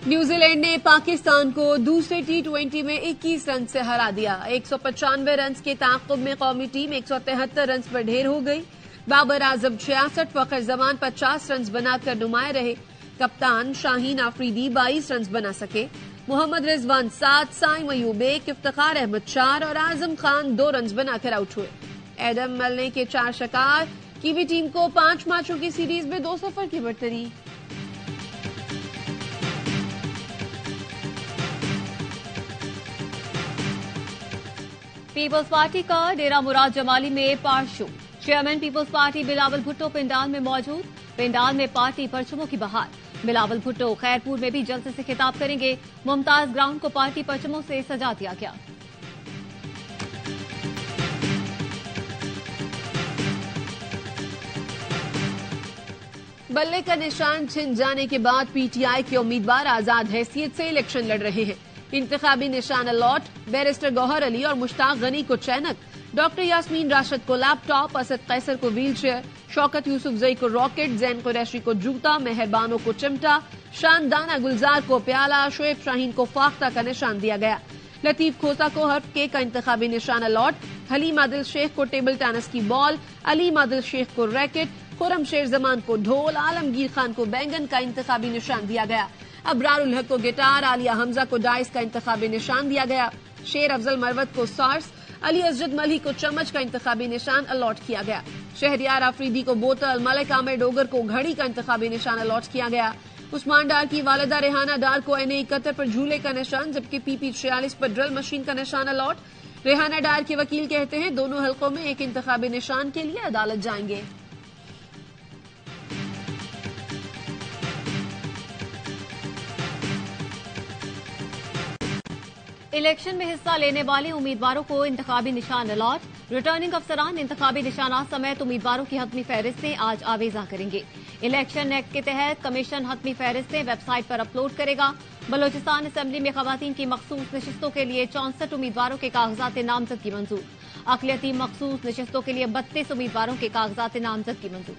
New Zealand ने पाकिस्तान को दूसरे T20 में 21 रन से हरा दिया। 195 रन के ताक़ुब में कौमी टीम 173 रन पर ढेर हो गई। बाबर आजम 66, फखर जमान 50 रन बनाकर नुमाए रहे। कप्तान शाहीन आफरीदी 22 रन बना सके। मोहम्मद रिजवान 7, साइम अयूब 1, इफ्तिखार अहमद 4 और आजम खान 2 रन बनाकर आउट हुए। एडम मलने के 4 शिकार। कीवी टीम को 5 मैचों की सीरीज में 2-0 की बढ़तरी। पीपल्स पार्टी का डेरा मुराद जमाली में part show. Chairman Peoples Party Bilawal Bhutto pandal में मौजूद। पंडाल में पार्टी परचमों की बहार। बिलावल भुट्टो खैरपुर में भी जलसे से खिताब करेंगे। मुमताज ग्राउंड को पार्टी परचमों से सजा दिया गया। बल्ले का निशान छिन जाने के बाद पीटीआई के उम्मीदवार आजाद हैसियत से इलेक्शन लड़ रहे हैं। इंतखाबी निशान अलॉट। बैरिस्टर गौहर अली और मुश्ताक गनी को चैनक, डॉक्टर यास्मीन राशिद को लैपटॉप, असद कैसर को व्हील चेयर, शौकत यूसुफजई को रॉकेट, जैन कुरैशी को जूता, मेहरबानों को चिमटा, शानदाना गुलजार को प्याला, शोएब शाहीन को फाख्ता का निशान दिया गया। लतीफ खोसा को हर्फ के का इंतखाबी निशान अलॉट। हलीम आदिल शेख को टेबल टेनिस की बॉल, अलीम आदिल शेख को रैकेट, खुरम शेर जमान को ढोल, आलमगीर खान को बैंगन का इंतखाबी निशान दिया गया। अबरारुल हक को गिटार, आलिया हमजा को डाइस का इंतखाबी निशान दिया गया। शेर अफजल मरवत को सार्स, अली असजद मलिक को चम्मच का इंतखाबी निशान अलॉट किया गया। शहरियार आफरीदी को बोतल, मलिक आमिर डोगर को घड़ी का इंतखाबी निशान अलॉट किया गया। उस्मान डार की वालिदा रेहाना डार को NA 71 पर झूले का निशान, जबकि PP 46 पर ड्रिल मशीन का निशान अलॉट। रेहाना डार के वकील कहते हैं दोनों हलकों में एक इंतखाबी निशान के लिए अदालत जाएंगे। इलेक्शन में हिस्सा लेने वाले उम्मीदवारों को इंतखाबी निशान अलॉट। रिटर्निंग अफसरान इंतखाबी निशानात समेत उम्मीदवारों की हतमी फहरिस्तें आज आवेजा करेंगे। इलेक्शन एक्ट के तहत कमीशन हतमी फहरिस्तें वेबसाइट पर अपलोड करेगा। बलोचिस्तान असेंबली में खवातीन की मखसूस नशिस्तों के लिए 64 उम्मीदवारों के कागजात नामजद की मंजूर। अक़लियती मखसूस नशिस्तों के लिए 32 उम्मीदवारों के कागजात नामजद की मंजूर।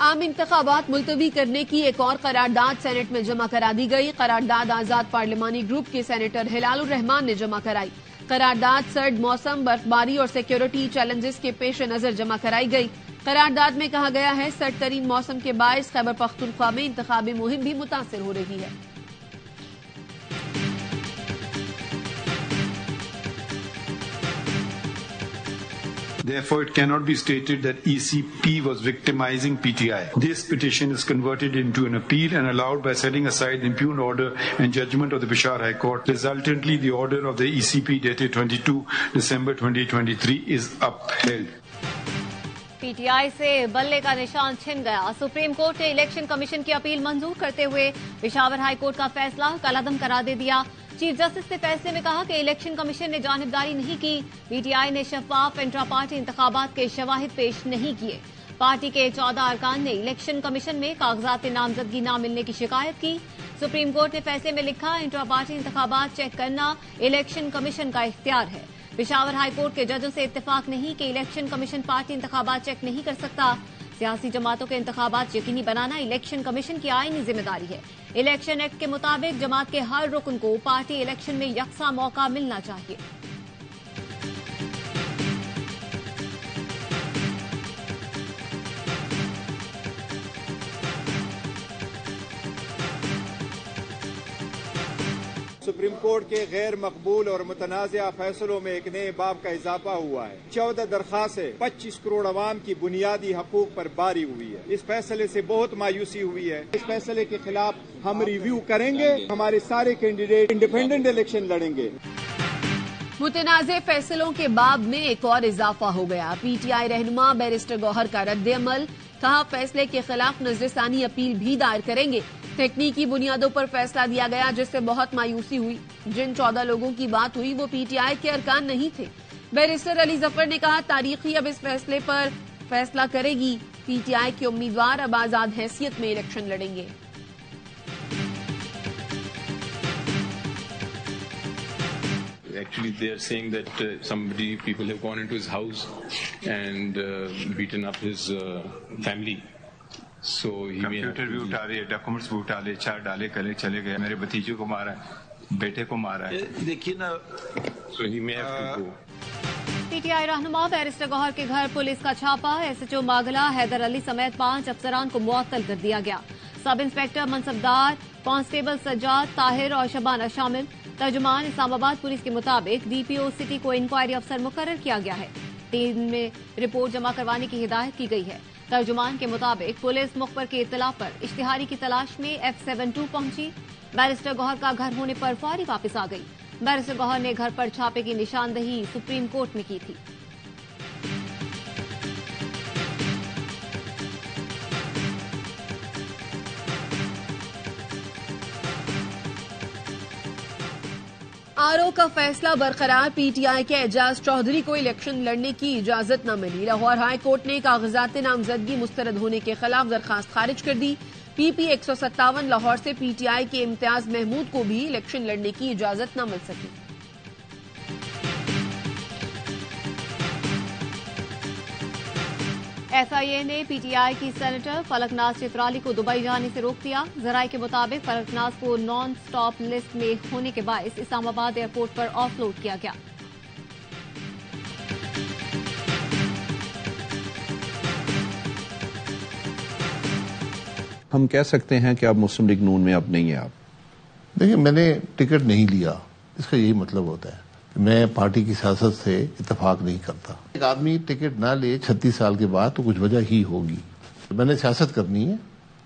आम इंतखाबात मुलतवी करने की एक और करारदाद सेनेट में जमा करा दी गई। करारदाद आजाद पार्लिमानी ग्रुप के सेनेटर हिलालुर रहमान ने जमा कराई। करारदाद सर्द मौसम, बर्फबारी और सिक्योरिटी चैलेंजेस के पेश नजर जमा कराई गई। करारदाद में कहा गया है सर्द तरीन मौसम के बायस खैबर पख्तूनख्वा में इंतखाबी मुहिम भी मुतासिर हो रही है। Therefore, it cannot be stated that ECP was victimizing PTI. This petition is converted into an appeal and allowed by setting aside the impugned order and judgment of the Peshawar High Court. Resultantly, the order of the ECP dated 22 December 2023 is upheld. PTI से बल्ले का निशान छिन गया। Supreme court ने election commission की appeal मंजूर करते हुए पेशावर हाई कोर्ट का फैसला कलअदम करार दे दिया। चीफ जस्टिस ने फैसले में कहा कि इलेक्शन कमीशन ने जानिबदारी नहीं की। पीटीआई ने शफाफ इंट्रा पार्टी इंतखाबात के शवाहिद पेश नहीं किए। पार्टी के 14 अरकान ने इलेक्शन कमीशन में कागजात नामजदगी न मिलने की शिकायत की। सुप्रीम कोर्ट ने फैसले में लिखा, इंट्रा पार्टी इंतखाबात चेक करना इलेक्शन कमीशन का इख्तियार है। पेशावर हाई कोर्ट के जजों से इत्तेफाक नहीं कि इलेक्शन कमीशन पार्टी इंतखाबात चेक नहीं कर सकता। सियासी जमातों के इंतखाबात यकीनी बनाना इलेक्शन कमीशन की आईनी जिम्मेदारी है। इलेक्शन एक्ट के मुताबिक जमात के हर रुकन को पार्टी इलेक्शन में यकसा मौका मिलना चाहिए। सुप्रीम कोर्ट के गैर मकबूल और मुतनाज़ा फैसलों में एक नए बाब का इजाफा हुआ है। 14 दरखास्तें 25 करोड़ अवाम की बुनियादी हकूक पर बारी हुई है। इस फैसले से बहुत मायूसी हुई है। इस फैसले के खिलाफ हम रिव्यू करेंगे। हमारे सारे कैंडिडेट इंडिपेंडेंट इलेक्शन लड़ेंगे। मुतनाज़े फैसलों के बाब में एक और इजाफा हो गया। पीटीआई रहनुमा बैरिस्टर गौहर का रद्द-ए-अमल, कहा फैसले के खिलाफ नजरसानी अपील भी दायर करेंगे। तकनीकी बुनियादों पर फैसला दिया गया जिससे बहुत मायूसी हुई। जिन 14 लोगों की बात हुई वो पीटीआई के अरकान नहीं थे। बैरिस्टर अली जफर ने कहा तारीखी अब इस फैसले पर फैसला करेगी। पीटीआई के उम्मीदवार अब आजाद हैसियत में इलेक्शन लड़ेंगे। actually they are saying that people have gone into his house and beaten up his family. So he computer भी उठा रहे, डॉक्यूमेंट्स भी उठा ले, चार डाले कले चले गए, मेरे भतीजे को मारा है, बेटे को मारा है। देखिए ना, so he may have to go. PTI रहनुमा बैरिस्टर गौहर के घर पुलिस का छापा, एसएचओ मागला हैदर अली समेत 5 अफसरान को मुअत्तल कर दिया गया। Sub inspector mansabdar, constable Sajjad, Tahir और शबाना शामिल। तर्जुमान इस्लामाबाद पुलिस के मुताबिक डीपीओ सिटी को इंक्वायरी अफसर मुकर्रर किया गया है। 3 दिन में रिपोर्ट जमा करवाने की हिदायत की गई है। तर्जुमान के मुताबिक पुलिस मुखबर की इत्तला पर इश्तिहारी की तलाश में F72 पहुंची। बैरिस्टर गौहर का घर होने पर फौरी वापस आ गई। बैरिस्टर गौहर ने घर पर छापे की निशानदही सुप्रीम कोर्ट में की थी। आरओ का फैसला बरकरार, पीटीआई के एजाज चौधरी को इलेक्शन लड़ने की इजाजत न मिली। लाहौर हाई कोर्ट ने कागजात नामजदगी मुस्तरद होने के खिलाफ दरखास्त खारिज कर दी। पीपी 157 लाहौर से पीटीआई के इम्तियाज महमूद को भी इलेक्शन लड़ने की इजाजत न मिल सकी। एफआईए ने पीटीआई की सेनेटर फलकनाज चित्राली को दुबई जाने से रोक दिया। जराये के मुताबिक फलकनाज को नॉन स्टॉप लिस्ट में होने के बायस इस्लामाबाद एयरपोर्ट पर ऑफलोड किया गया। हम कह सकते हैं कि आप मुस्लिम लीग नून में अब नहीं है। आप देखिए, मैंने टिकट नहीं लिया, इसका यही मतलब होता है मैं पार्टी की सियासत से इत्तेफाक नहीं करता। एक आदमी टिकट ना ले 36 साल के बाद तो कुछ वजह ही होगी। मैंने सियासत करनी है,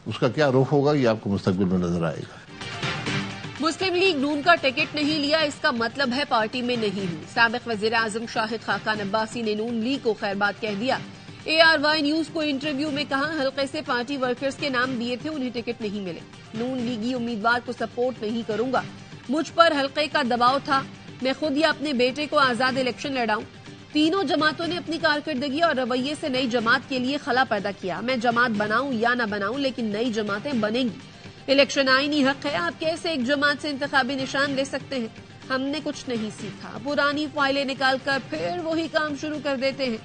उसका क्या रुख होगा ये आपको मुस्तकबिल में नजर आएगा। मुस्लिम लीग नून का टिकट नहीं लिया, इसका मतलब है पार्टी में नहीं हूं। साबिक वजीर आजम शाहिद खाकान अब्बासी ने नून लीग को खैरबाद कह दिया। ARY न्यूज को इंटरव्यू में कहा, हल्के से पार्टी वर्कर्स के नाम दिए थे, उन्हें टिकट नहीं मिले। नून लीगी उम्मीदवार को सपोर्ट नहीं करूंगा, मुझ पर हल्के का दबाव था, मैं खुद या अपने बेटे को आजाद इलेक्शन लड़ाऊं। तीनों जमातों ने अपनी कारकर्दगी और रवैये से नई जमात के लिए खला पैदा किया। मैं जमात बनाऊं या न बनाऊं, लेकिन नई जमातें बनेंगी। इलेक्शन आईनी हक है, आप कैसे एक जमात से इंतखाबी निशान ले सकते हैं? हमने कुछ नहीं सीखा, पुरानी फाइलें निकालकर फिर वही काम शुरू कर देते हैं।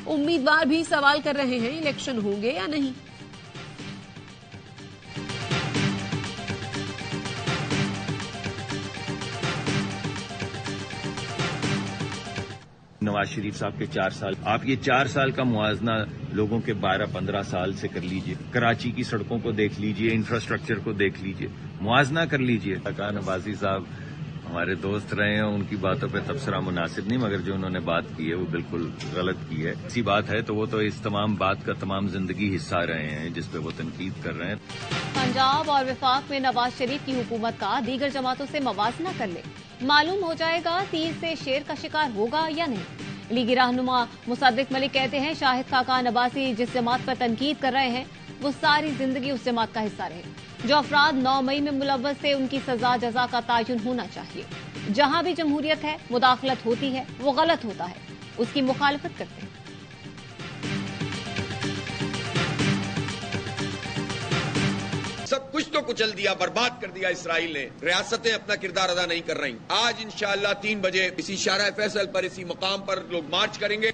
उम्मीदवार भी सवाल कर रहे हैं, इलेक्शन होंगे या नहीं। नवाज शरीफ साहब के 4 साल, आप ये 4 साल का मुआवजना लोगों के 12-15 साल से कर लीजिए। कराची की सड़कों को देख लीजिए, इंफ्रास्ट्रक्चर को देख लीजिए, मुआवजना कर लीजिए। खाकान अब्बासी साहब हमारे दोस्त रहे हैं, उनकी बातों पे तबसरा मुनासिब नहीं, मगर जो उन्होंने बात की है वो बिल्कुल गलत की है। ऐसी बात है तो वो तो इस तमाम बात का तमाम जिंदगी हिस्सा रहे हैं जिस पे वो तनकीद कर रहे हैं। पंजाब और विफाक में नवाज शरीफ की हुकूमत का दीगर जमातों से मवाजना कर ले, मालूम हो जाएगा तीर से शेर का शिकार होगा या नहीं। लीगी रहनुमा मुसद्दिक मलिक कहते हैं, शाहिद खाकान अब्बासी जिस जमात पर तनकीद कर रहे हैं वो सारी जिंदगी उस जमात का हिस्सा रहे। जो अफराद 9 मई में मुलव्वस थे उनकी सजा जजा का तायुन होना चाहिए। जहां भी जमहूरियत है, मुदाखलत होती है, वो गलत होता है, उसकी मुखालफत करते हैं। सब कुछ तो कुचल दिया, बर्बाद कर दिया इसराइल ने। रियासतें अपना किरदार अदा नहीं कर रही। आज इंशाअल्लाह 3 बजे इसी शाहराह फैसल पर, इसी मकाम पर लोग मार्च करेंगे।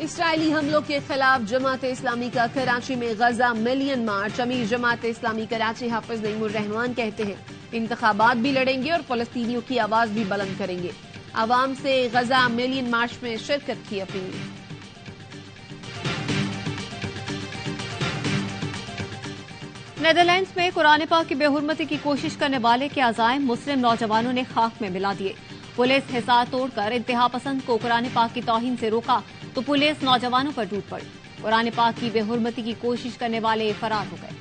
इसराइली हमलों के खिलाफ जमात इस्लामी का कराची में गजा मिलियन मार्च। अमीर जमात इस्लामी कराची हाफिज नईमुर रहमान कहते हैं, इंतखाबात भी लड़ेंगे और फलस्तीनियों की आवाज भी बुलंद करेंगे। आवाम से गजा मिलियन मार्च में शिरकत की अपील। नेदरलैंड्स में कुरान पाक की बेहुरमती की कोशिश करने वाले के अज़ाइम मुस्लिम नौजवानों ने खाक में मिला दिए। पुलिस हिसार तोड़कर इंतहा पसंद को कुरान पाक की तौहीन से रोका तो पुलिस नौजवानों पर टूट पड़ी। कुरान पाक की बेहुरमती की कोशिश करने वाले फरार हो गए।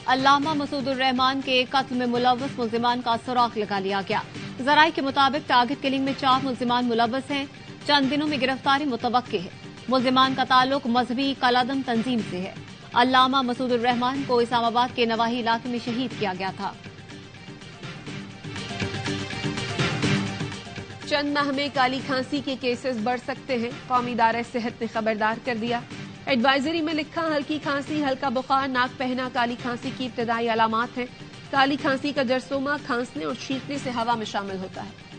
अल्लामा मसूदुर रहमान के कत्ल में मुलव्वस मुल्जिमान का सुराग लगा लिया गया। जराये के मुताबिक टारगेट किलिंग में 4 मुल्जिमान मुलव्वस हैं। चंद दिनों में गिरफ्तारी मुतवक्के है। मुल्जिमान का ताल्लुक मजहबी कलादम तंजीम से है। अल्लामा मसूदुर रहमान को इस्लामाबाद के नवाही इलाके में शहीद किया गया था। चंद माह में काली खांसी के केसेस बढ़ सकते हैं, कौमी इदारा सेहत ने खबरदार कर दिया। एडवाइजरी में लिखा, हल्की खांसी, हल्का बुखार, नाक बहना काली खांसी की इब्तदाई अलामात हैं। काली खांसी का जरसोमा खांसने और छींकने से हवा में शामिल होता है।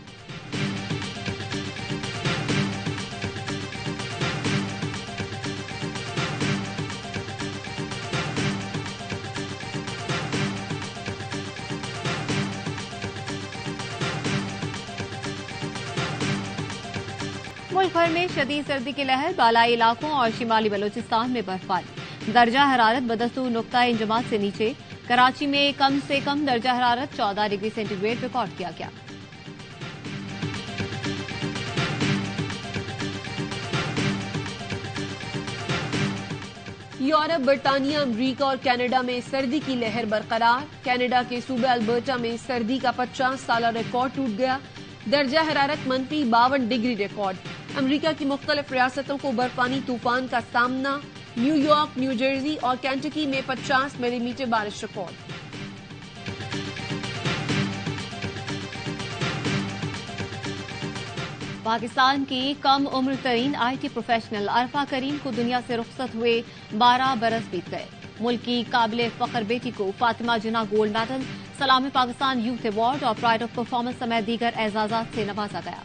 मुल्क भर में शदीद सर्दी की लहर, बालाई इलाकों और शिमाली बलोचिस्तान में बर्फबारी। दर्जा हरारत बदस्तूर नुक्ता इंजमात से नीचे। कराची में कम से कम दर्जा हरारत 14 डिग्री सेंटीग्रेड रिकॉर्ड किया गया। यूरोप, बरतानिया, अमरीका और कनाडा में सर्दी की लहर बरकरार। कनाडा के सूबे अल्बर्टा में सर्दी का 50 साल रिकॉर्ड टूट गया। दर्जा हरारत -52 डिग्री रिकॉर्ड। अमरीका की मुख्तलिफ रियासतों को बर्फानी तूफान का सामना। न्यूयॉर्क, न्यू जर्सी और कैंटकी में 50 मिलीमीटर बारिश रिकॉर्ड। पाकिस्तान की कम उम्र तरीन IT प्रोफेशनल अरफा करीम को दुनिया से रुखसत हुए 12 बरस बीत गए। मुल्क की काबिल फख्र बेटी को फातिमा जिन्ना गोल्ड मेडल, सलाम पाकिस्तान यूथ अवार्ड और प्राइड ऑफ परफॉर्मेंस समेत दीगर एजाजात से नवाजा गया।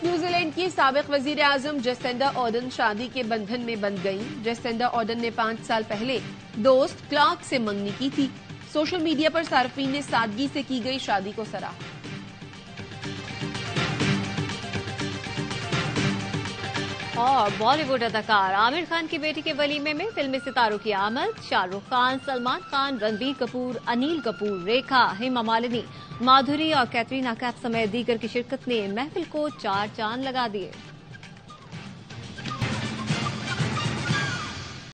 न्यूजीलैंड की साबिक वजीर आजम जेसिंडा ऑर्डन शादी के बंधन में बंध गई। जेसिंडा ऑर्डन ने 5 साल पहले दोस्त क्लार्क से मंगनी की थी। सोशल मीडिया पर सार्फिन ने सादगी से की गई शादी को सराहा। और बॉलीवुड अदाकार आमिर खान की बेटी के वलीमे में फिल्मी सितारों की आमद। शाहरुख खान, सलमान खान, रणबीर कपूर, अनिल कपूर, रेखा, हेमा मालिनी, माधुरी और कैटरीना कैफ समेत दीगर की शिरकत ने महफिल को 4 चांद लगा दिए।